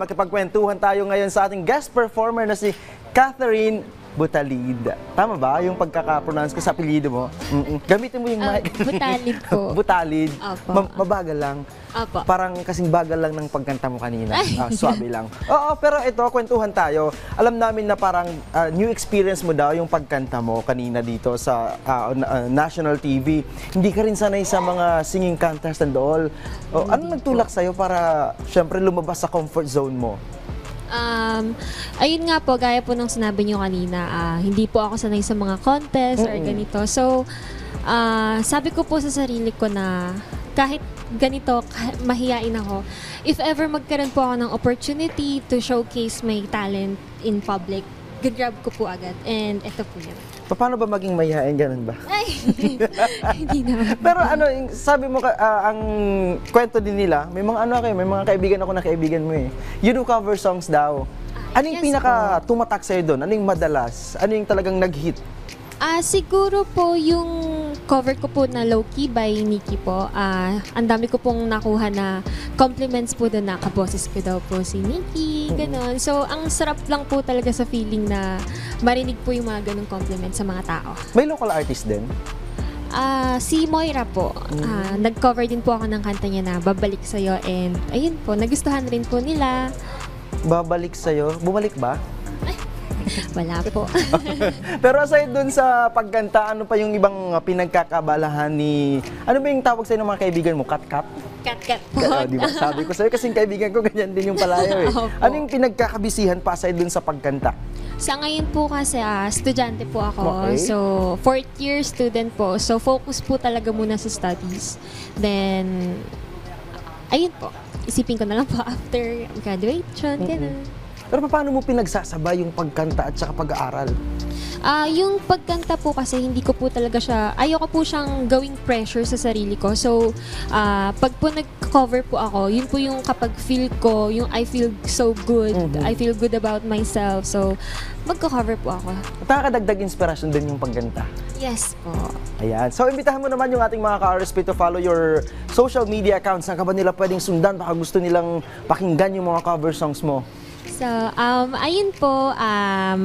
Makipagkwentuhan tayo ngayon sa ating guest performer na si Catherine Butalid. Tama ba yung pagkaka-pronounce ko sa apelyido mo? Gamitin mo yung mic. Butalid po. Butalid. Opo. Mabagal lang. Opo. Parang kasing bagal lang ng pagkanta mo kanina. Swabe lang. Oo, pero ito, kwentuhan tayo. Alam namin na parang new experience mo daw yung pagkanta mo kanina dito sa national TV. Hindi ka rin sanay sa mga singing contest and all. Ano nagtulak sa'yo para syempre lumabas sa comfort zone mo? Ayun nga po, gaya po ng sinabi niyo kanina, hindi po ako sanay sa mga contest or ganito. So, sabi ko po sa sarili ko na kahit ganito, mahiyain ako, if ever magkaroon po ako ng opportunity to showcase my talent in public, gagrab ko po agad. And ito po yun. Paano ba maging mahihain? Ganun ba? Ay, hindi naman. Pero sabi mo, ang kwento din nila, may mga kaibigan ako na kaibigan mo eh. You do cover songs daw. Ano yung Yes pinaka tumatak sa'yo doon? Ano yung madalas? Ano yung talagang nag-hit? Siguro po yung cover ko po na Low Key by Nikki po. Ang dami ko pong nakuha na compliments po doon na kaboses ko daw po si Nikki, ganon. So, ang sarap lang po talaga sa feeling na marinig po yung mga ganong compliments sa mga tao. May local artist din? Si Moira po. Nag-cover din po ako ng kanta niya na Babalik Sa'yo, and ayun po, nagustuhan rin po nila. Babalik sa'yo? Bumalik ba? Wala po. Pero aside dun sa pagkanta, ano pa yung ibang pinagkakabalahan ni... Ano ba yung tawag sa'yo ng mga kaibigan mo? Kat-kat? Kat-kat po. Diba? Sabi ko sa'yo, kasing kaibigan ko, ganyan din yung palayo eh. Opo. Ano yung pinagkakabisihan pa aside dun sa pagkanta? Sa ngayon po kasi, estudyante po ako. Okay. So, 4th year student po. So, focus po talaga muna sa studies. Then, ayun po. Isipin ko na lang po after graduation, ganun. Pero paano mo pinagsasabay yung pagkanta at saka pag-aaral? Yung pagkanta po kasi hindi ko po talaga siya, ayoko po siyang gawing pressure sa sarili ko. So, pag po nag-cover po ako, yun po yung kapag feel ko, yung I feel so good, I feel good about myself. So, magko-cover po ako. At nakakadagdag inspirasyon din yung pagkanta. Yes po. Ayan. So, imbitahan mo naman yung ating mga ka-RSP to follow your social media accounts. Saan ka ba nila pwedeng sundan? Baka gusto nilang pakinggan yung mga cover songs mo. So, ayun po,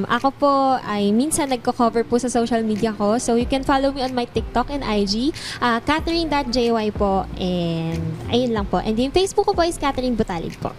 ako po ay minsan nagko-cover po sa social media ko. So, you can follow me on my TikTok and IG, Catherine.jy po. And ayun lang po. And yung Facebook ko po is Catherine Butalid po.